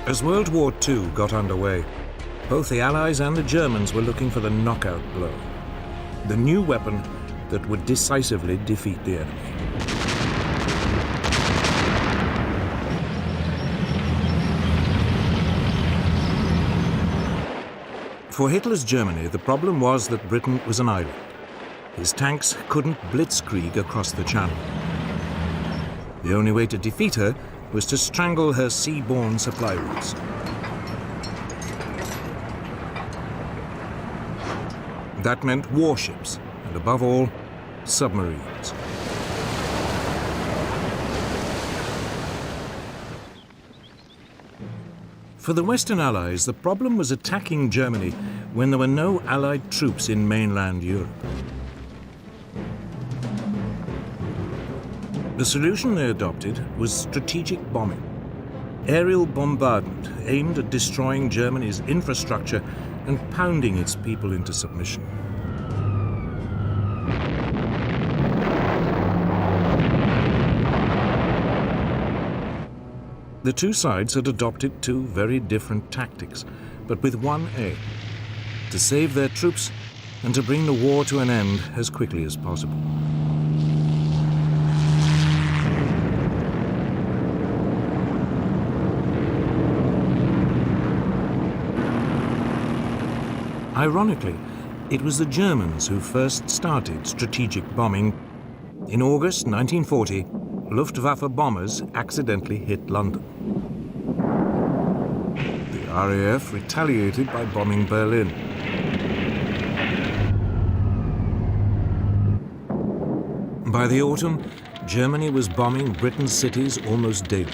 As World War II got underway, both the Allies and the Germans were looking for the knockout blow, the new weapon that would decisively defeat the enemy. For Hitler's Germany, the problem was that Britain was an island. His tanks couldn't blitzkrieg across the Channel. The only way to defeat her was to strangle her sea-borne supply routes. That meant warships, and above all, submarines. For the Western Allies, the problem was attacking Germany when there were no Allied troops in mainland Europe. The solution they adopted was strategic bombing. Aerial bombardment aimed at destroying Germany's infrastructure and pounding its people into submission. The two sides had adopted two very different tactics, but with one aim: to save their troops and to bring the war to an end as quickly as possible. Ironically, it was the Germans who first started strategic bombing. In August 1940, Luftwaffe bombers accidentally hit London. The RAF retaliated by bombing Berlin. By the autumn, Germany was bombing Britain's cities almost daily,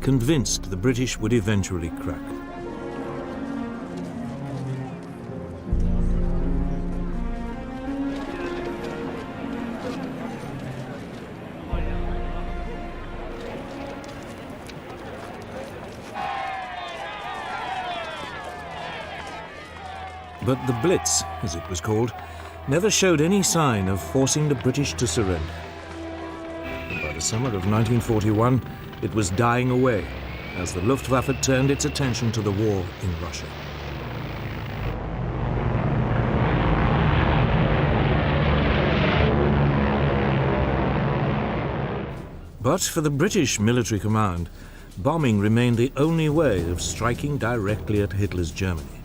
convinced the British would eventually crack. But the Blitz, as it was called, never showed any sign of forcing the British to surrender. And by the summer of 1941, it was dying away as the Luftwaffe turned its attention to the war in Russia. But for the British military command, bombing remained the only way of striking directly at Hitler's Germany.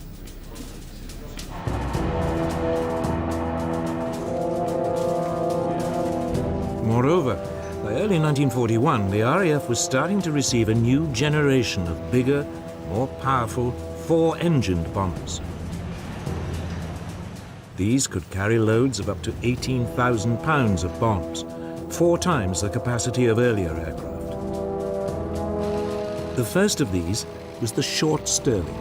Moreover, by early 1941, the RAF was starting to receive a new generation of bigger, more powerful, four-engined bombers. These could carry loads of up to 18,000 pounds of bombs, 4 times the capacity of earlier aircraft. The first of these was the Short Stirling.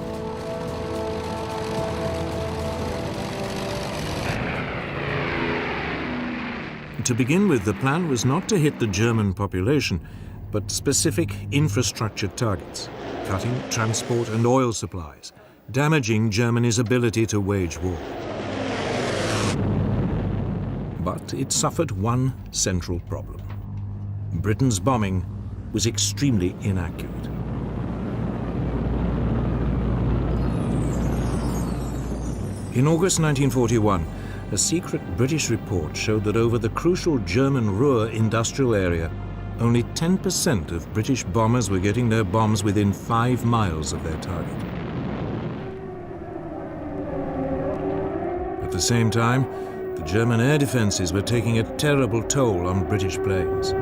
To begin with, the plan was not to hit the German population, but specific infrastructure targets, cutting transport and oil supplies, damaging Germany's ability to wage war. But it suffered one central problem. Britain's bombing was extremely inaccurate. In August 1941, a secret British report showed that over the crucial German Ruhr industrial area, only 10% of British bombers were getting their bombs within 5 miles of their target. At the same time, the German air defenses were taking a terrible toll on British planes.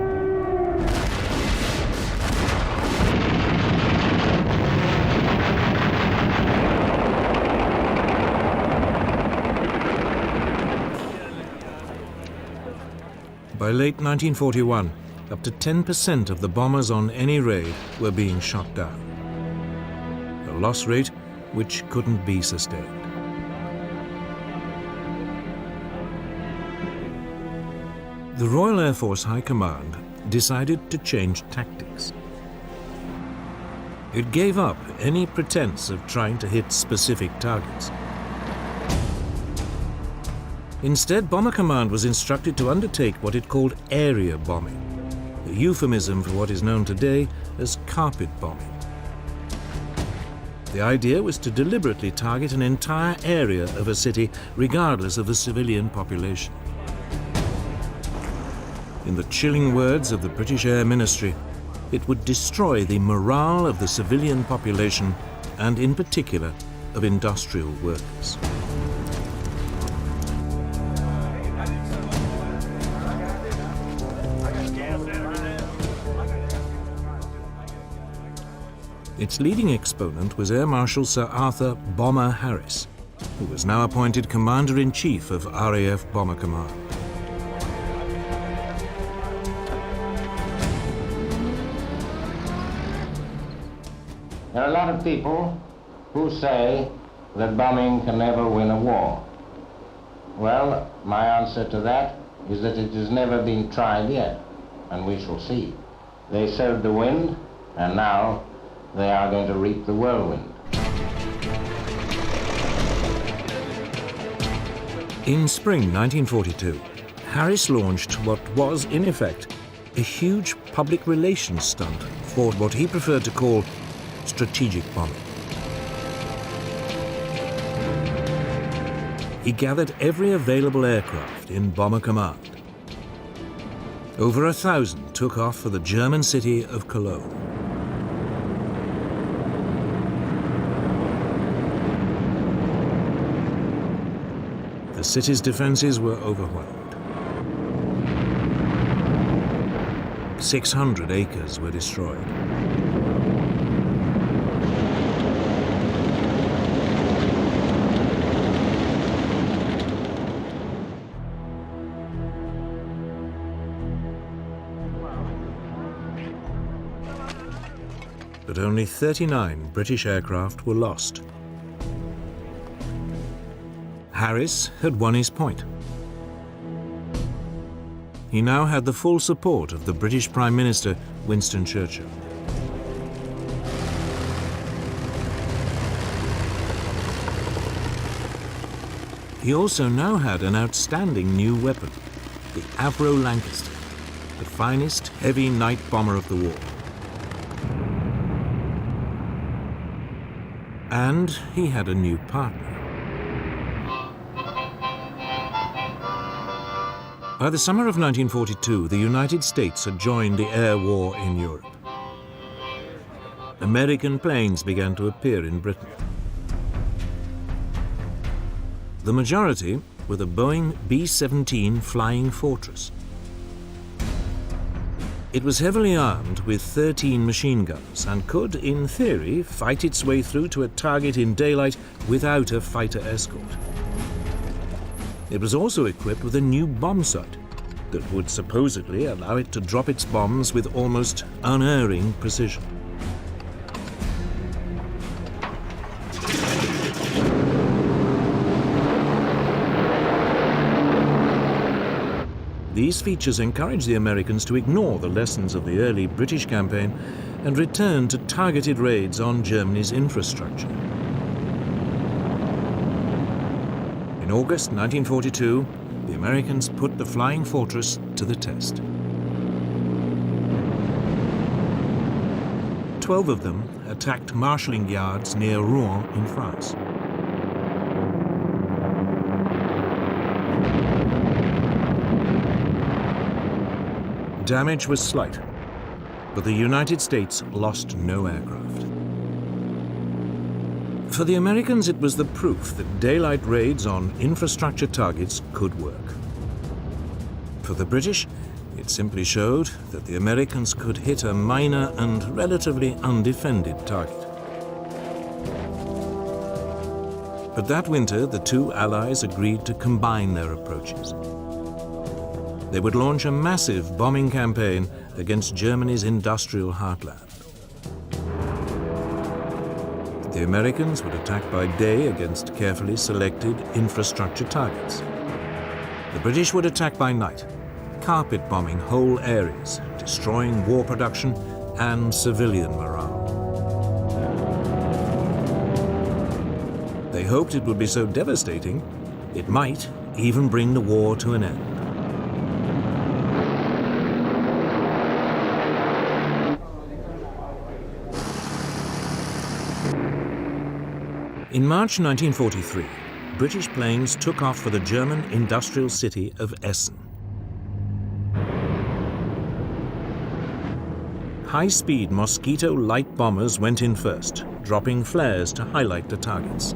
By late 1941, up to 10% of the bombers on any raid were being shot down. A loss rate which couldn't be sustained. The Royal Air Force High Command decided to change tactics. It gave up any pretense of trying to hit specific targets. Instead, Bomber Command was instructed to undertake what it called area bombing, a euphemism for what is known today as carpet bombing. The idea was to deliberately target an entire area of a city, regardless of the civilian population. In the chilling words of the British Air Ministry, it would destroy the morale of the civilian population and, in particular, of industrial workers. Its leading exponent was Air Marshal Sir Arthur "Bomber" Harris, who was now appointed Commander-in-Chief of RAF Bomber Command. There are a lot of people who say that bombing can never win a war. Well, my answer to that is that it has never been tried yet, and we shall see. They sowed the wind, and now they are going to reap the whirlwind. In spring 1942, Harris launched what was, in effect, a huge public relations stunt for what he preferred to call strategic bombing. He gathered every available aircraft in Bomber Command. Over 1,000 took off for the German city of Cologne. The city's defenses were overwhelmed. 600 acres were destroyed. But only 39 British aircraft were lost. Harris had won his point. He now had the full support of the British Prime Minister, Winston Churchill. He also now had an outstanding new weapon, the Avro Lancaster, the finest heavy night bomber of the war. And he had a new partner. By the summer of 1942, the United States had joined the air war in Europe. American planes began to appear in Britain. The majority were the Boeing B-17 Flying Fortress. It was heavily armed with 13 machine guns and could, in theory, fight its way through to a target in daylight without a fighter escort. It was also equipped with a new bomb sight that would supposedly allow it to drop its bombs with almost unerring precision. These features encouraged the Americans to ignore the lessons of the early British campaign and return to targeted raids on Germany's infrastructure. In August 1942, the Americans put the Flying Fortress to the test. 12 of them attacked marshalling yards near Rouen in France. Damage was slight, but the United States lost no aircraft. For the Americans, it was the proof that daylight raids on infrastructure targets could work. For the British, it simply showed that the Americans could hit a minor and relatively undefended target. But that winter, the two allies agreed to combine their approaches. They would launch a massive bombing campaign against Germany's industrial heartland. The Americans would attack by day against carefully selected infrastructure targets. The British would attack by night, carpet bombing whole areas, destroying war production and civilian morale. They hoped it would be so devastating, it might even bring the war to an end. In March 1943, British planes took off for the German industrial city of Essen. High-speed Mosquito light bombers went in first, dropping flares to highlight the targets.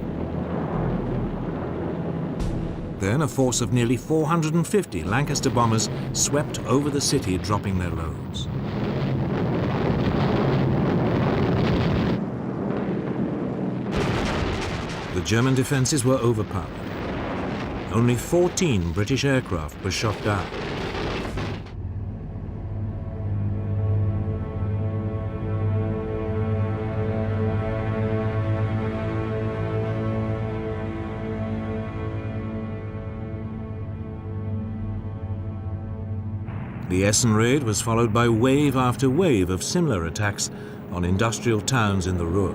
Then a force of nearly 450 Lancaster bombers swept over the city, dropping their loads. The German defenses were overpowered. Only 14 British aircraft were shot down. The Essen raid was followed by wave after wave of similar attacks on industrial towns in the Ruhr.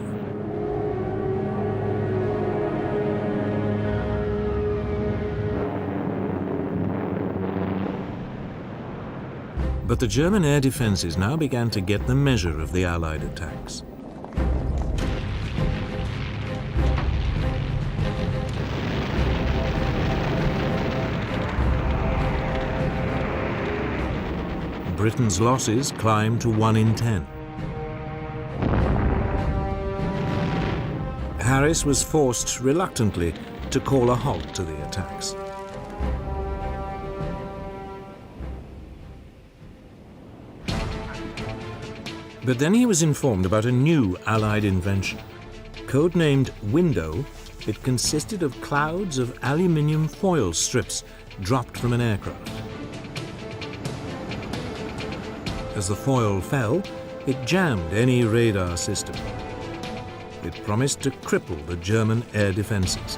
But the German air defenses now began to get the measure of the Allied attacks. Britain's losses climbed to 1 in 10. Harris was forced reluctantly to call a halt to the attacks. But then he was informed about a new Allied invention. Codenamed Window, it consisted of clouds of aluminium foil strips dropped from an aircraft. As the foil fell, it jammed any radar system. It promised to cripple the German air defenses.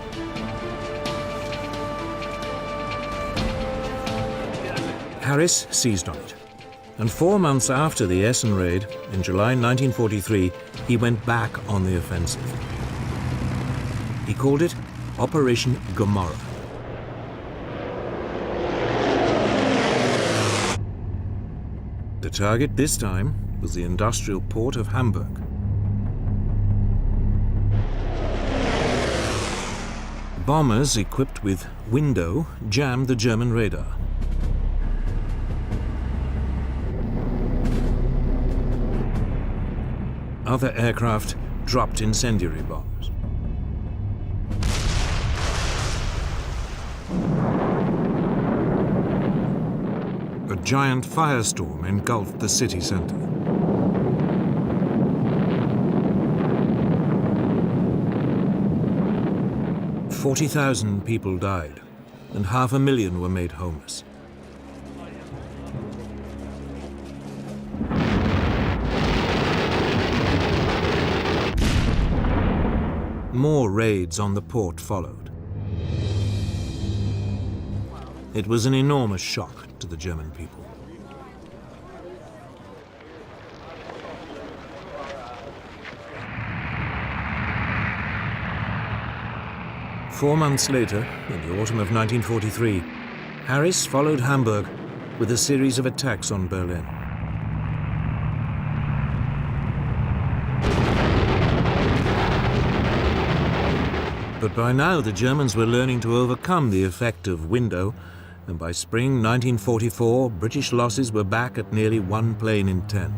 Harris seized on it, and 4 months after the Essen raid, in July 1943, he went back on the offensive. He called it Operation Gomorrah. The target this time was the industrial port of Hamburg. Bombers equipped with Window jammed the German radar. Other aircraft dropped incendiary bombs. A giant firestorm engulfed the city center. "40,000 people died, and 500,000 were made homeless. More raids on the port followed. It was an enormous shock to the German people. Four months later, in the autumn of 1943, Harris followed Hamburg with a series of attacks on Berlin. But by now the Germans were learning to overcome the effect of Window, and by spring 1944, British losses were back at nearly 1 plane in 10.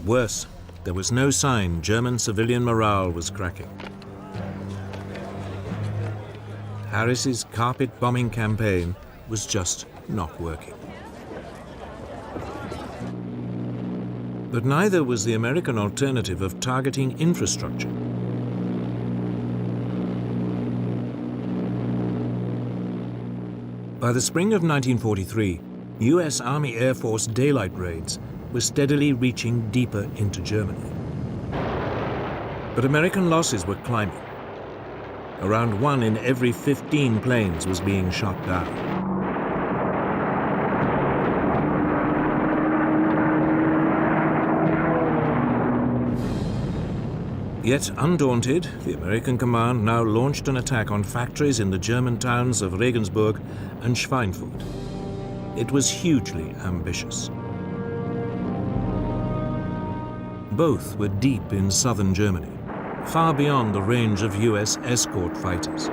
Worse, there was no sign German civilian morale was cracking. Harris's carpet bombing campaign was just not working. But neither was the American alternative of targeting infrastructure. By the spring of 1943, US Army Air Force daylight raids were steadily reaching deeper into Germany. But American losses were climbing. Around 1 in every 15 planes was being shot down. Yet undaunted, the American command now launched an attack on factories in the German towns of Regensburg and Schweinfurt. It was hugely ambitious. both were deep in southern Germany, far beyond the range of US escort fighters.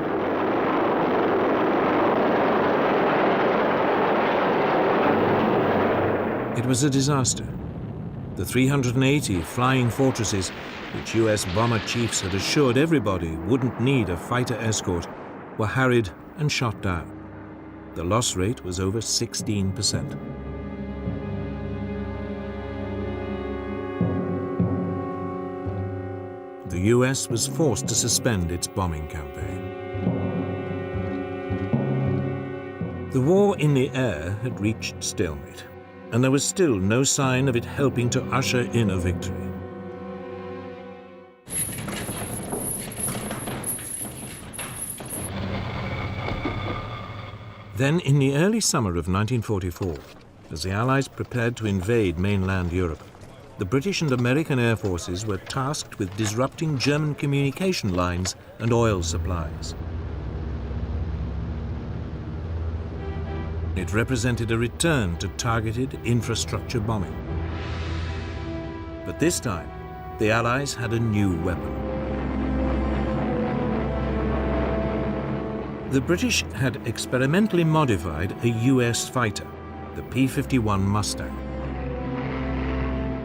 It was a disaster. The 380 flying fortresses, which US bomber chiefs had assured everybody wouldn't need a fighter escort, were harried and shot down. The loss rate was over 16%. The US was forced to suspend its bombing campaign. The war in the air had reached stalemate, and there was still no sign of it helping to usher in a victory. Then, in the early summer of 1944, as the Allies prepared to invade mainland Europe, the British and American air forces were tasked with disrupting German communication lines and oil supplies. It represented a return to targeted infrastructure bombing. But this time, the Allies had a new weapon. The British had experimentally modified a US fighter, the P-51 Mustang.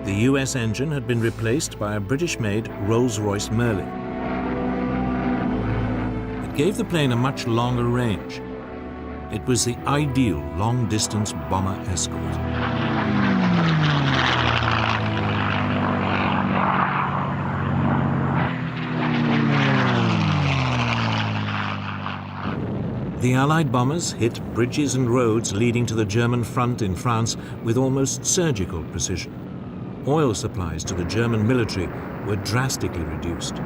The US engine had been replaced by a British-made Rolls-Royce Merlin. It gave the plane a much longer range. It was the ideal long-distance bomber escort. The Allied bombers hit bridges and roads leading to the German front in France with almost surgical precision. Oil supplies to the German military were drastically reduced.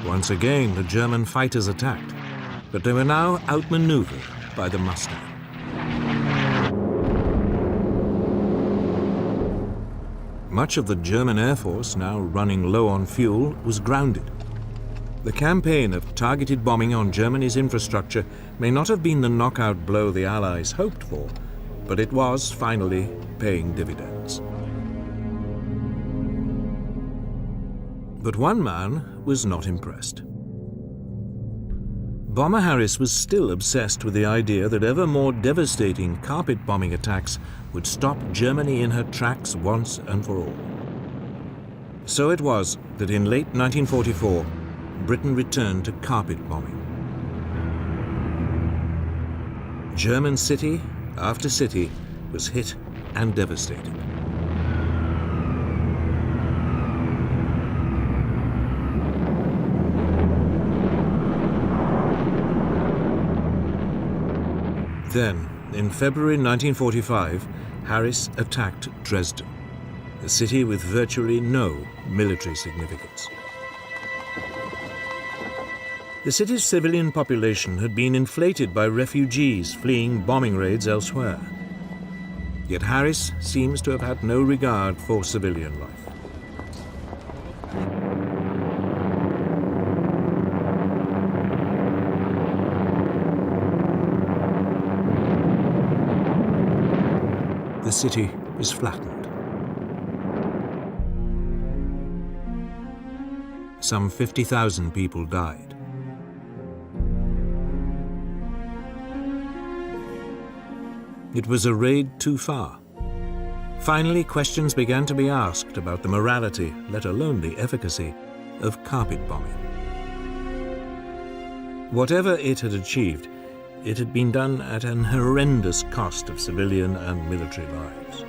Once again, the German fighters attacked, but they were now outmaneuvered by the Mustang. Much of the German Air Force, now running low on fuel, was grounded. The campaign of targeted bombing on Germany's infrastructure may not have been the knockout blow the Allies hoped for, but it was finally paying dividends. But one man was not impressed. Bomber Harris was still obsessed with the idea that ever more devastating carpet bombing attacks would stop Germany in her tracks once and for all. So it was that in late 1944, Britain returned to carpet bombing. German city after city was hit and devastated. Then, in February 1945, Harris attacked Dresden, a city with virtually no military significance. The city's civilian population had been inflated by refugees fleeing bombing raids elsewhere. Yet Harris seems to have had no regard for civilian life. The city was flattened. Some 50,000 people died. It was a raid too far. Finally, questions began to be asked about the morality, let alone the efficacy, of carpet bombing. Whatever it had achieved, it had been done at an horrendous cost of civilian and military lives.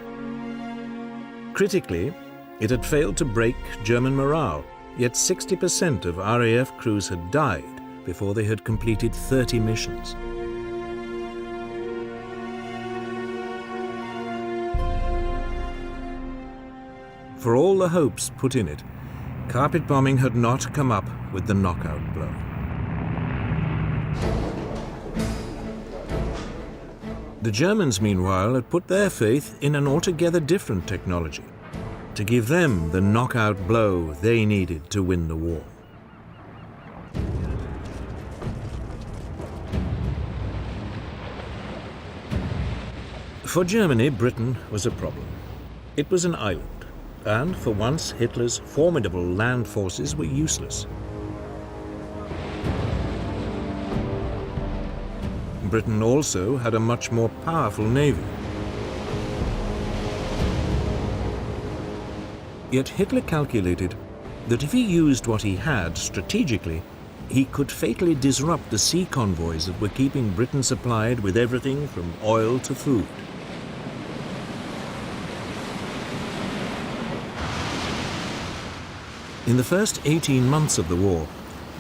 Critically, it had failed to break German morale, yet 60% of RAF crews had died before they had completed 30 missions. For all the hopes put in it, carpet bombing had not come up with the knockout blow. The Germans, meanwhile, had put their faith in an altogether different technology to give them the knockout blow they needed to win the war. For Germany, Britain was a problem. It was an island, and for once Hitler's formidable land forces were useless. Britain also had a much more powerful navy. Yet Hitler calculated that if he used what he had strategically, he could fatally disrupt the sea convoys that were keeping Britain supplied with everything from oil to food. In the first 18 months of the war,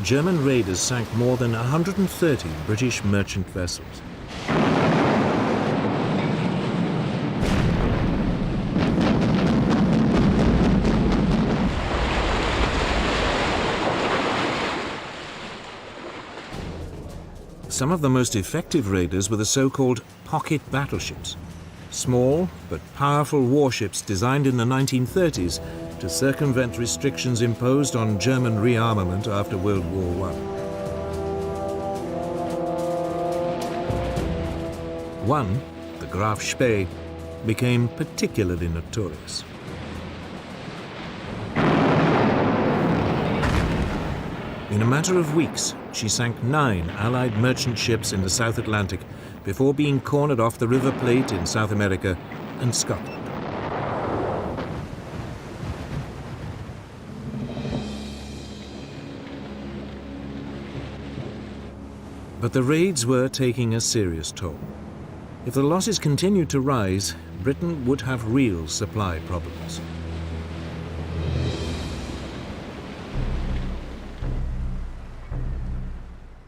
German raiders sank more than 130 British merchant vessels. Some of the most effective raiders were the so-called pocket battleships, small but powerful warships designed in the 1930s to circumvent restrictions imposed on German rearmament after World War I. One, the Graf Spee, became particularly notorious. In a matter of weeks, she sank 9 Allied merchant ships in the South Atlantic before being cornered off the River Plate in South America and Scotland. But the raids were taking a serious toll. If the losses continued to rise, Britain would have real supply problems.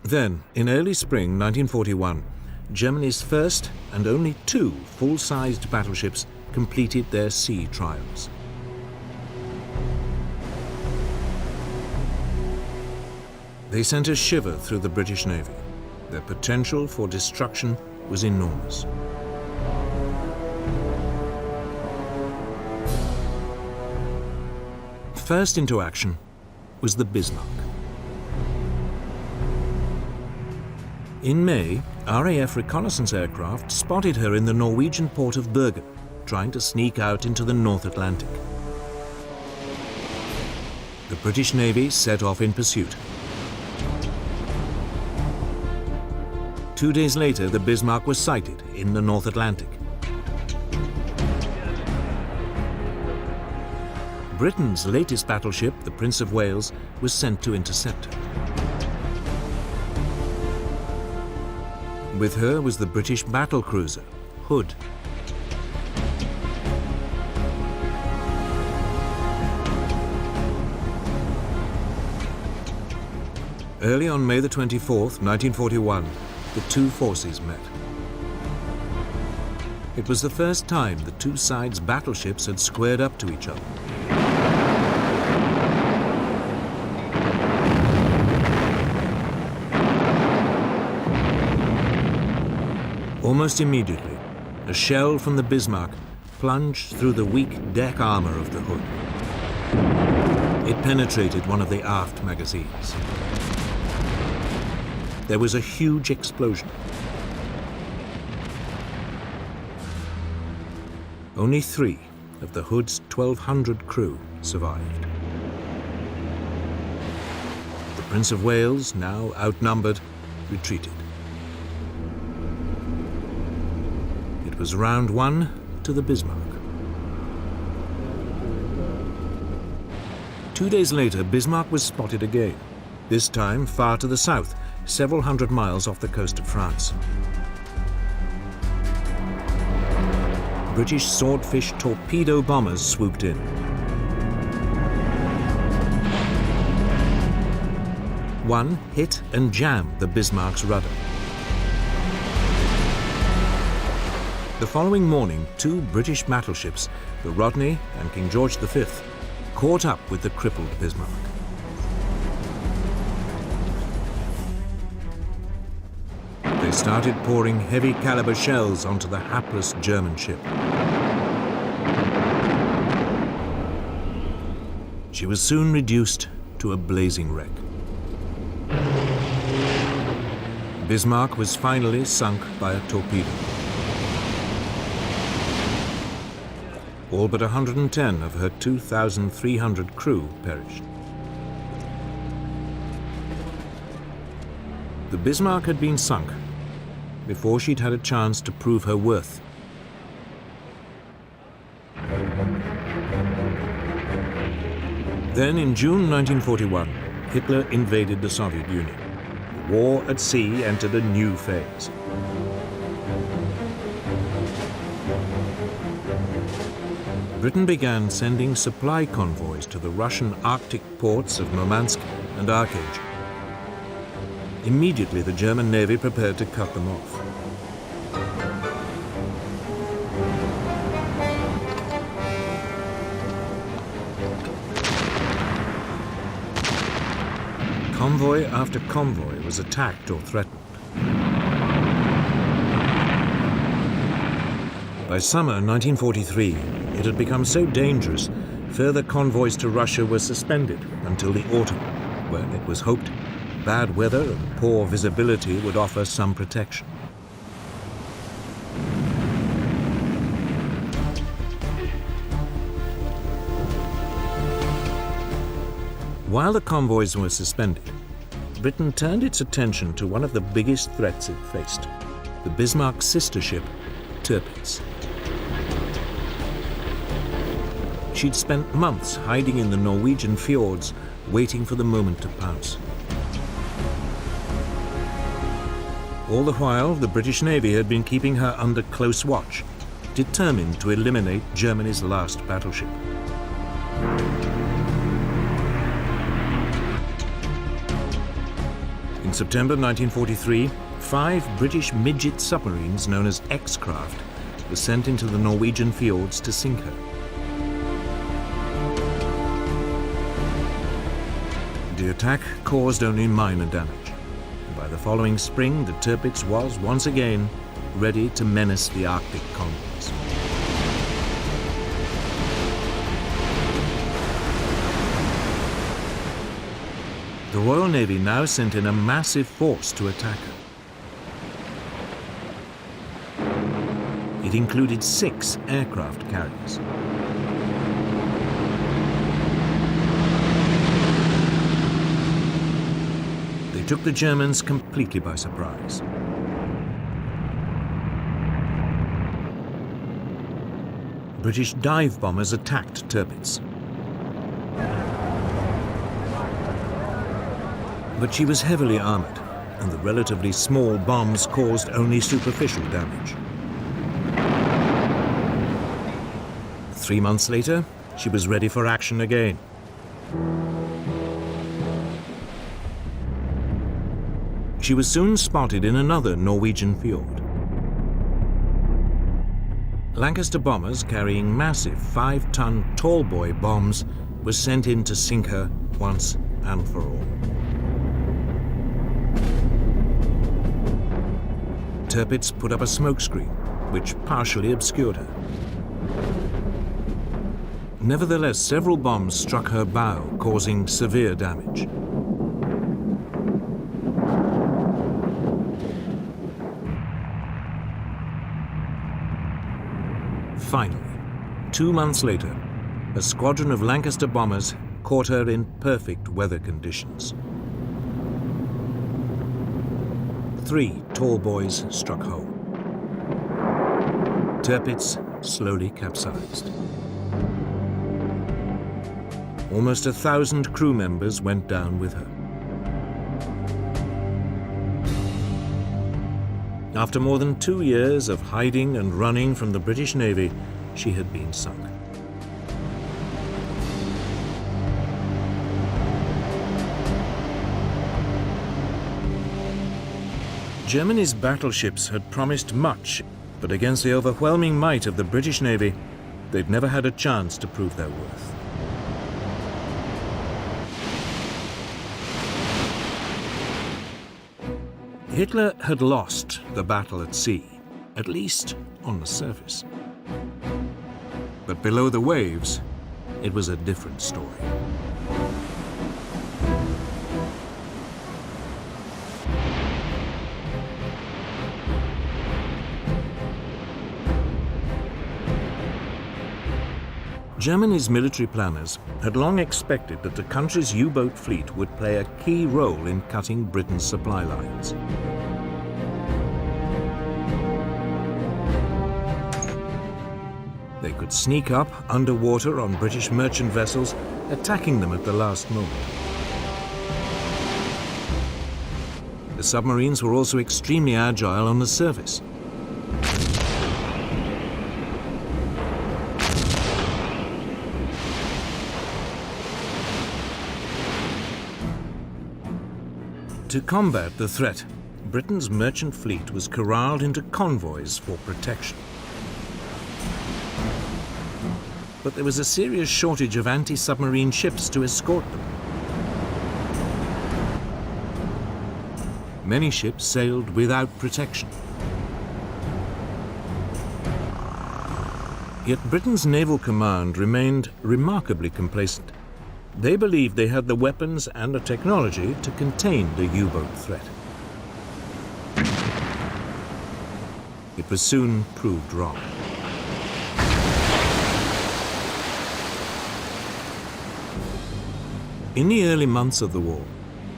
Then, in early spring 1941, Germany's first and only 2 full-sized battleships completed their sea trials. They sent a shiver through the British Navy. Their potential for destruction was enormous. First into action was the Bismarck. In May, RAF reconnaissance aircraft spotted her in the Norwegian port of Bergen, trying to sneak out into the North Atlantic. The British Navy set off in pursuit. 2 days later, the Bismarck was sighted in the North Atlantic. Britain's latest battleship, the Prince of Wales, was sent to intercept her. With her was the British battlecruiser, Hood. Early on May the 24th, 1941, the 2 forces met. It was the first time the 2 sides' battleships had squared up to each other. Almost immediately, a shell from the Bismarck plunged through the weak deck armor of the Hood. It penetrated one of the aft magazines. There was a huge explosion. Only 3 of the Hood's 1,200 crew survived. The Prince of Wales, now outnumbered, retreated. It was round 1 to the Bismarck. 2 days later, Bismarck was spotted again, this time far to the south, several hundred miles off the coast of France. British Swordfish torpedo bombers swooped in. One hit and jammed the Bismarck's rudder. The following morning, 2 British battleships, the Rodney and King George V, caught up with the crippled Bismarck. They started pouring heavy caliber shells onto the hapless German ship. She was soon reduced to a blazing wreck. Bismarck was finally sunk by a torpedo. All but 110 of her 2,300 crew perished. The Bismarck had been sunk before she'd had a chance to prove her worth. Then, in June 1941, Hitler invaded the Soviet Union. The war at sea entered a new phase. Britain began sending supply convoys to the Russian Arctic ports of Murmansk and Archangel. Immediately, the German Navy prepared to cut them off. Convoy after convoy was attacked or threatened. By summer 1943, it had become so dangerous, further convoys to Russia were suspended until the autumn, when it was hoped bad weather and poor visibility would offer some protection. While the convoys were suspended, Britain turned its attention to one of the biggest threats it faced, the Bismarck's sister ship, Tirpitz. She'd spent months hiding in the Norwegian fjords, waiting for the moment to pounce. All the while, the British Navy had been keeping her under close watch, determined to eliminate Germany's last battleship. In September 1943, 5 British midget submarines known as X-craft were sent into the Norwegian fjords to sink her. The attack caused only minor damage. By the following spring, the Tirpitz was once again ready to menace the Arctic convoys. The Royal Navy now sent in a massive force to attack her. It included 6 aircraft carriers. They took the Germans completely by surprise. British dive bombers attacked Tirpitz. But she was heavily armored, and the relatively small bombs caused only superficial damage. 3 months later, she was ready for action again. She was soon spotted in another Norwegian fjord. Lancaster bombers carrying massive 5-ton tallboy bombs were sent in to sink her once and for all. Tirpitz put up a smokescreen, which partially obscured her. Nevertheless, several bombs struck her bow, causing severe damage. Finally, 2 months later, a squadron of Lancaster bombers caught her in perfect weather conditions. 3 tall boys struck home. Tirpitz slowly capsized. Almost 1,000 crew members went down with her. After more than 2 years of hiding and running from the British Navy, she had been sunk. Germany's battleships had promised much, but against the overwhelming might of the British Navy, they'd never had a chance to prove their worth. Hitler had lost the battle at sea, at least on the surface. But below the waves, it was a different story. Germany's military planners had long expected that the country's U-boat fleet would play a key role in cutting Britain's supply lines. They could sneak up underwater on British merchant vessels, attacking them at the last moment. The submarines were also extremely agile on the surface. To combat the threat, Britain's merchant fleet was corralled into convoys for protection. But there was a serious shortage of anti-submarine ships to escort them. Many ships sailed without protection. Yet Britain's naval command remained remarkably complacent. They believed they had the weapons and the technology to contain the U-boat threat. It was soon proved wrong. In the early months of the war,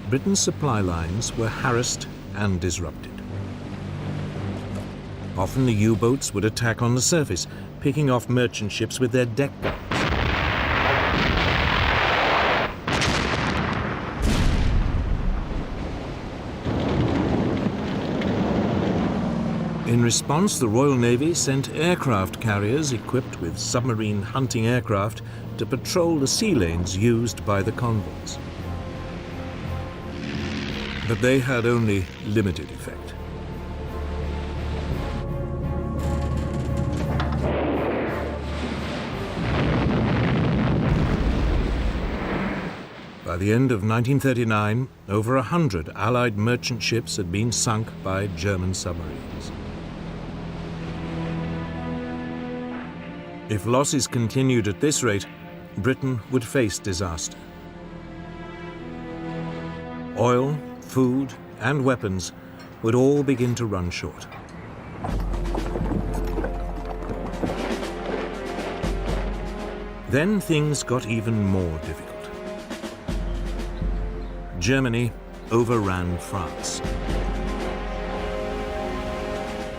Britain's supply lines were harassed and disrupted. Often the U-boats would attack on the surface, picking off merchant ships with their deck guns. In response, the Royal Navy sent aircraft carriers equipped with submarine hunting aircraft to patrol the sea lanes used by the convoys. But they had only limited effect. By the end of 1939, over 100 Allied merchant ships had been sunk by German submarines. If losses continued at this rate, Britain would face disaster. Oil, food, and weapons would all begin to run short. Then things got even more difficult. Germany overran France.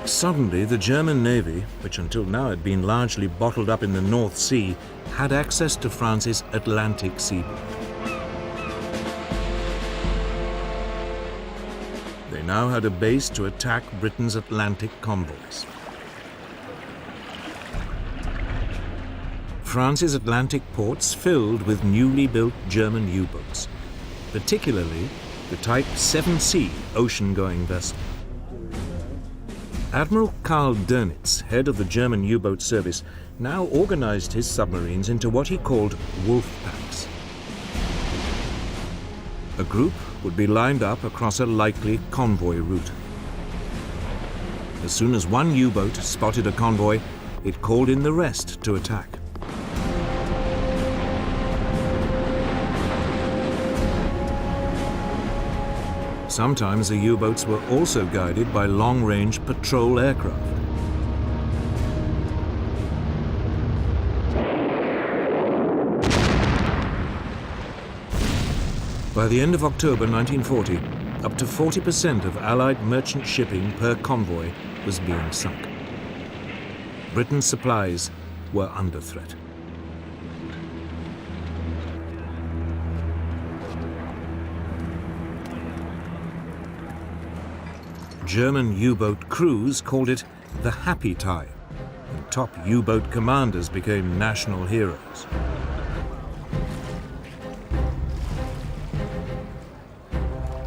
Suddenly, the German Navy, which until now had been largely bottled up in the North Sea, had access to France's Atlantic seaboard. They now had a base to attack Britain's Atlantic convoys. France's Atlantic ports filled with newly built German U-boats, particularly the Type 7C ocean-going vessel. Admiral Karl Dönitz, head of the German U-boat service, now organized his submarines into what he called wolf packs. A group would be lined up across a likely convoy route. As soon as one U-boat spotted a convoy, it called in the rest to attack. Sometimes the U-boats were also guided by long-range patrol aircraft. By the end of October 1940, up to 40% of Allied merchant shipping per convoy was being sunk. Britain's supplies were under threat. German U-boat crews called it the Happy Time, and top U-boat commanders became national heroes.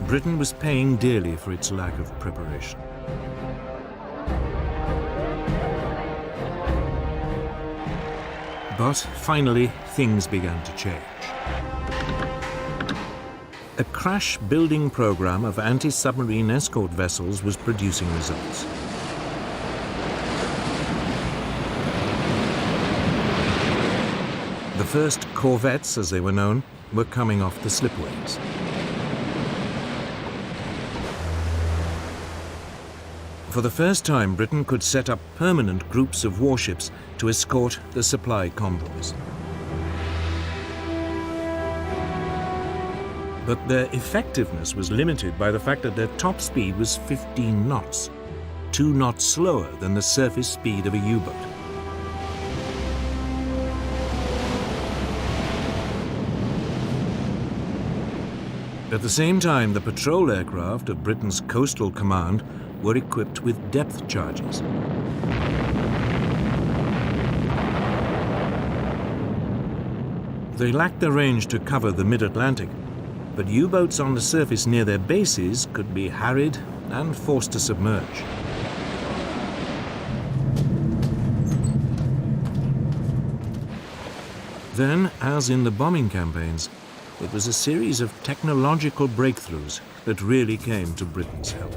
Britain was paying dearly for its lack of preparation. But finally, things began to change. A crash-building program of anti-submarine escort vessels was producing results. The first corvettes, as they were known, were coming off the slipways. For the first time, Britain could set up permanent groups of warships to escort the supply convoys. But their effectiveness was limited by the fact that their top speed was 15 knots, 2 knots slower than the surface speed of a U-boat. At the same time, the patrol aircraft of Britain's Coastal Command were equipped with depth charges. They lacked the range to cover the mid-Atlantic, but U-boats on the surface near their bases could be harried and forced to submerge. Then, as in the bombing campaigns, it was a series of technological breakthroughs that really came to Britain's help.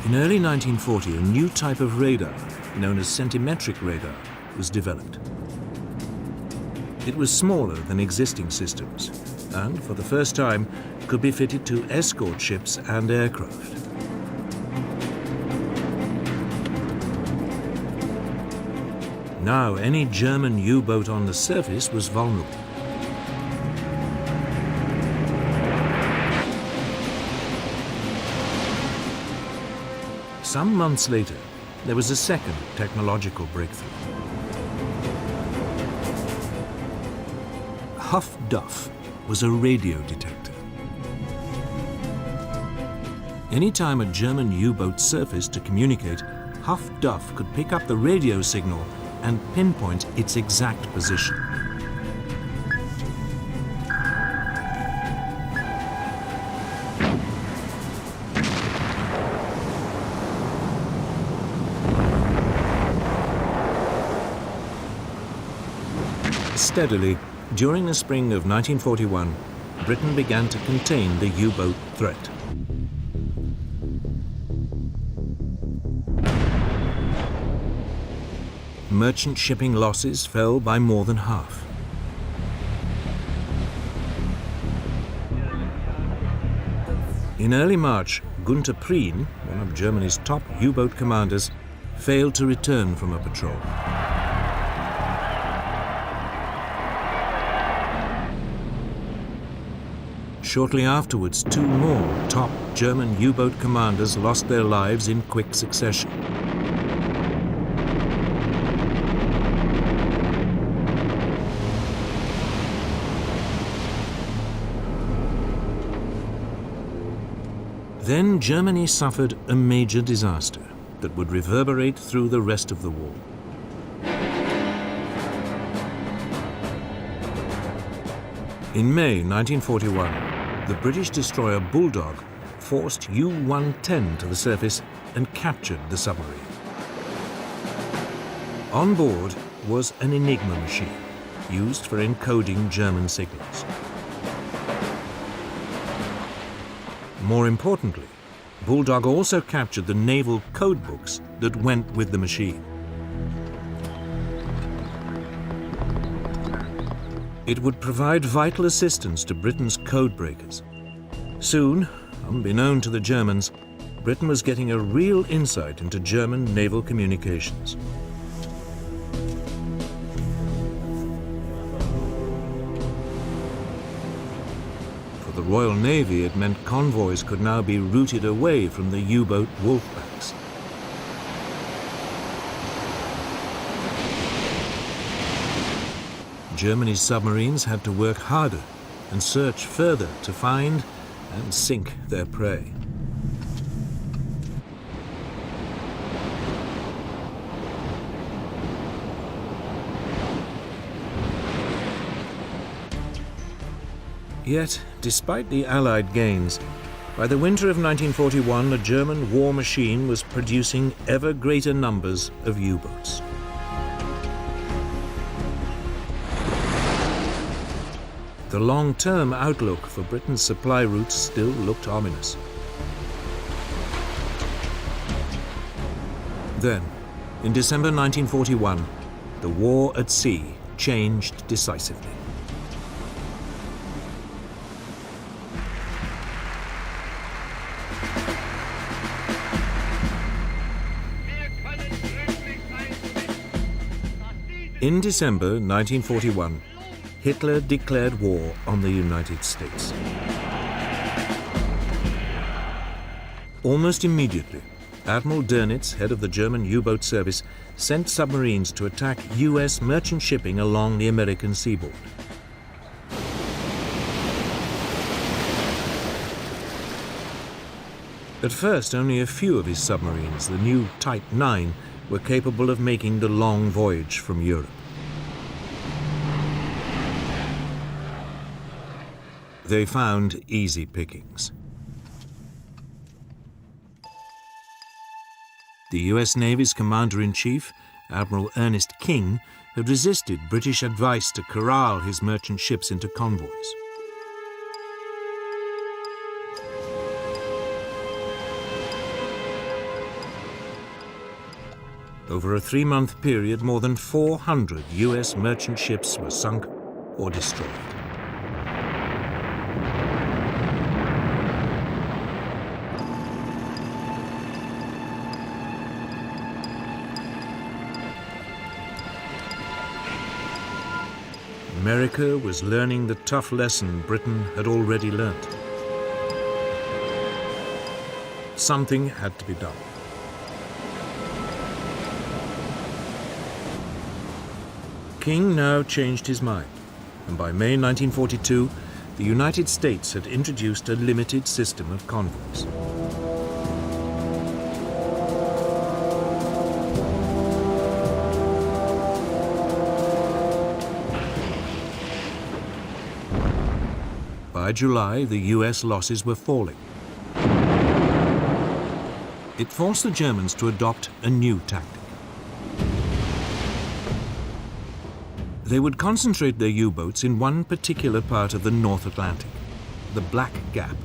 In early 1940, a new type of radar, known as centimetric radar, was developed. It was smaller than existing systems, and for the first time could be fitted to escort ships and aircraft. Now, any German U-boat on the surface was vulnerable. Some months later, there was a second technological breakthrough. Huff-Duff was a radio detector. Anytime a German U-boat surfaced to communicate, Huff-Duff could pick up the radio signal and pinpoint its exact position. Steadily, during the spring of 1941, Britain began to contain the U-boat threat. Merchant shipping losses fell by more than half. In early March, Günther Prien, one of Germany's top U-boat commanders, failed to return from a patrol. Shortly afterwards, 2 more top German U-boat commanders lost their lives in quick succession. Then Germany suffered a major disaster that would reverberate through the rest of the war. In May 1941, the British destroyer Bulldog forced U-110 to the surface and captured the submarine. On board was an Enigma machine used for encoding German signals. More importantly, Bulldog also captured the naval code books that went with the machine. It would provide vital assistance to Britain's code breakers. Soon, unbeknown to the Germans, Britain was getting a real insight into German naval communications. For the Royal Navy, it meant convoys could now be routed away from the U-boat wolfpacks. Germany's submarines had to work harder and search further to find and sink their prey. Yet, despite the Allied gains, by the winter of 1941, the German war machine was producing ever greater numbers of U-boats. The long-term outlook for Britain's supply routes still looked ominous. Then, in December 1941, the war at sea changed decisively. In December 1941, Hitler declared war on the United States. Almost immediately, Admiral Dönitz, head of the German U-boat service, sent submarines to attack US merchant shipping along the American seaboard. At first, only a few of his submarines, the new Type 9, were capable of making the long voyage from Europe. They found easy pickings. The US Navy's Commander-in-Chief, Admiral Ernest King, had resisted British advice to corral his merchant ships into convoys. Over a 3-month period, more than 400 US merchant ships were sunk or destroyed. America was learning the tough lesson Britain had already learnt. Something had to be done. King now changed his mind, and by May 1942, the United States had introduced a limited system of convoys. By July, the US losses were falling. It forced the Germans to adopt a new tactic. They would concentrate their U-boats in one particular part of the North Atlantic, the Black Gap,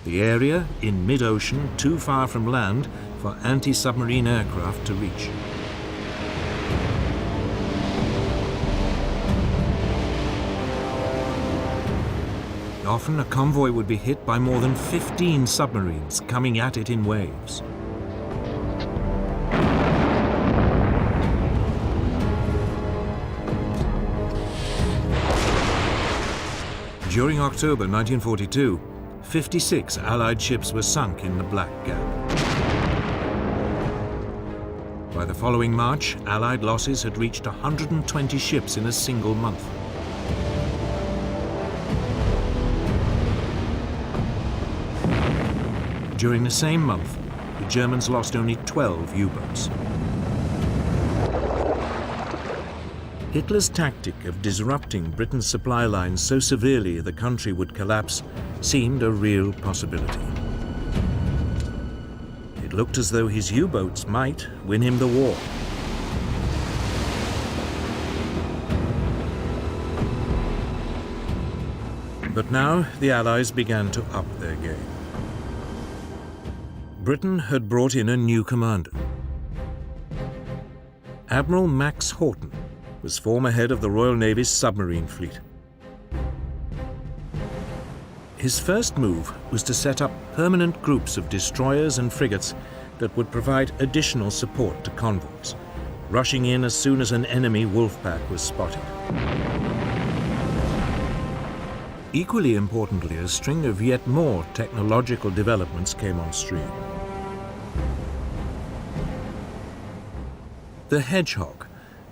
the area in mid-ocean too far from land for anti-submarine aircraft to reach. Often a convoy would be hit by more than 15 submarines coming at it in waves. During October 1942, 56 Allied ships were sunk in the Black Gap. By the following March, Allied losses had reached 120 ships in a single month. During the same month, the Germans lost only 12 U-boats. Hitler's tactic of disrupting Britain's supply lines so severely the country would collapse seemed a real possibility. It looked as though his U-boats might win him the war. But now the Allies began to up their game. Britain had brought in a new commander. Admiral Max Houghton was former head of the Royal Navy's submarine fleet. His first move was to set up permanent groups of destroyers and frigates that would provide additional support to convoys, rushing in as soon as an enemy wolfpack was spotted. Equally importantly, a string of yet more technological developments came on stream. The Hedgehog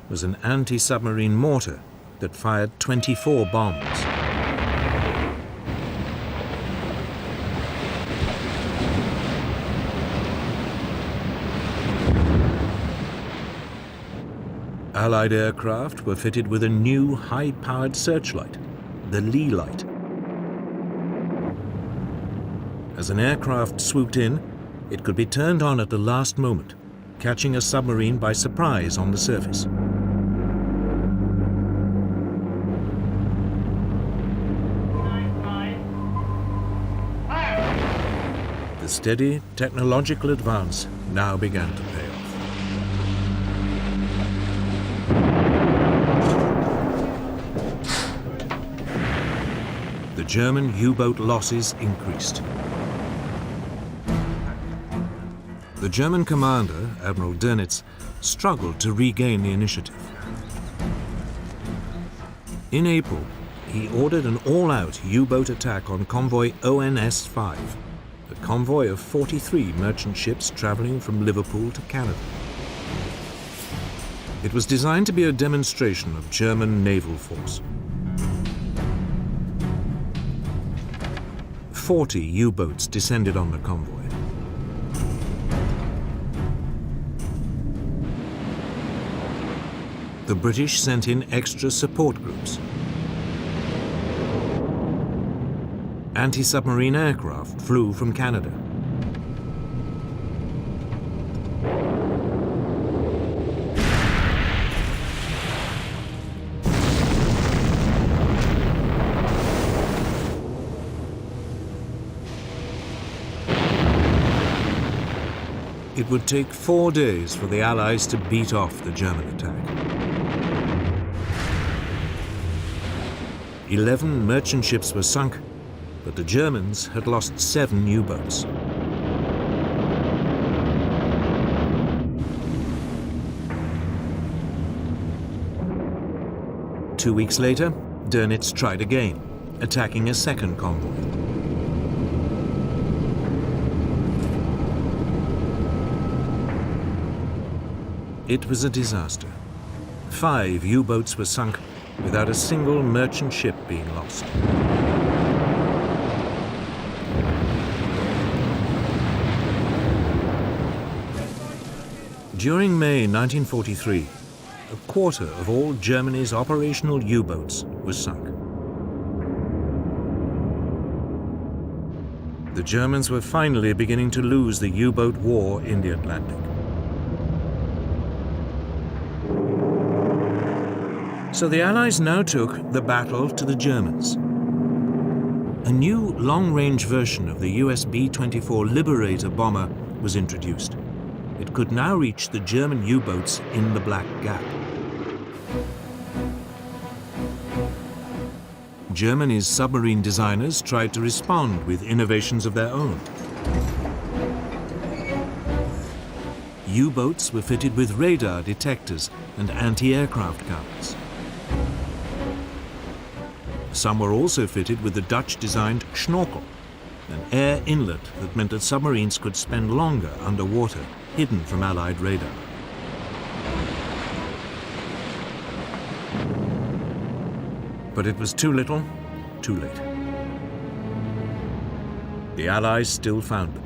was an anti-submarine mortar that fired 24 bombs. Allied aircraft were fitted with a new high-powered searchlight, the Lee light. As an aircraft swooped in, it could be turned on at the last moment, catching a submarine by surprise on the surface. The steady technological advance now began to pay off. The German U-boat losses increased. The German commander, Admiral Dönitz, struggled to regain the initiative. In April, he ordered an all-out U-boat attack on convoy ONS-5, a convoy of 43 merchant ships traveling from Liverpool to Canada. It was designed to be a demonstration of German naval force. 40 U-boats descended on the convoy. The British sent in extra support groups. Anti-submarine aircraft flew from Canada. It would take 4 days for the Allies to beat off the German attack. 11 merchant ships were sunk, but the Germans had lost 7 U-boats. Two weeks later, Dönitz tried again, attacking a second convoy. It was a disaster. 5 U-boats were sunk without a single merchant ship being lost. During May 1943, a quarter of all Germany's operational U-boats was sunk. The Germans were finally beginning to lose the U-boat war in the Atlantic. So the Allies now took the battle to the Germans. A new long-range version of the US B-24 Liberator bomber was introduced. It could now reach the German U-boats in the Black Gap. Germany's submarine designers tried to respond with innovations of their own. U-boats were fitted with radar detectors and anti-aircraft guns. Some were also fitted with the Dutch-designed schnorkel, an air inlet that meant that submarines could spend longer underwater, hidden from Allied radar. But it was too little, too late. The Allies still found them.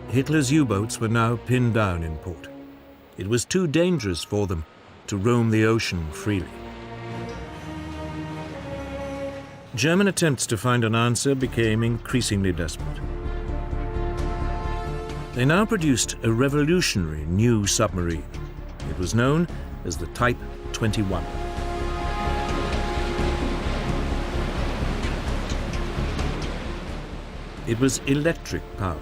Hitler's U-boats were now pinned down in port. It was too dangerous for them to roam the ocean freely. German attempts to find an answer became increasingly desperate. They now produced a revolutionary new submarine. It was known as the Type 21. It was electric-powered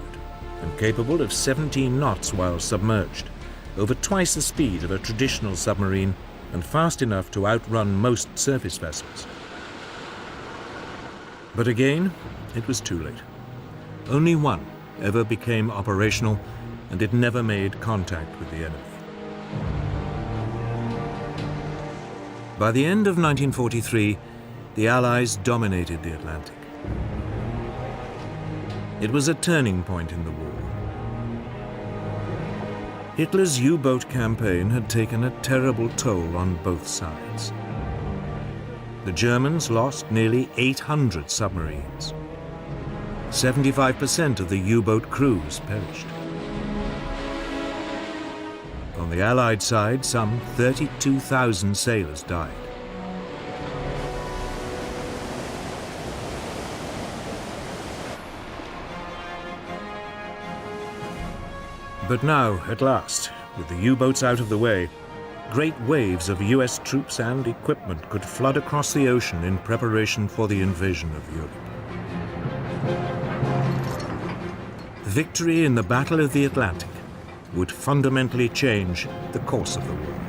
and capable of 17 knots while submerged, over twice the speed of a traditional submarine and fast enough to outrun most surface vessels. But again, it was too late. Only one ever became operational, and it never made contact with the enemy. By the end of 1943, the Allies dominated the Atlantic. It was a turning point in the war. Hitler's U-boat campaign had taken a terrible toll on both sides. The Germans lost nearly 800 submarines. 75% of the U-boat crews perished. On the Allied side, some 32,000 sailors died. But now, at last, with the U-boats out of the way, great waves of US troops and equipment could flood across the ocean in preparation for the invasion of Europe. Victory in the Battle of the Atlantic would fundamentally change the course of the war.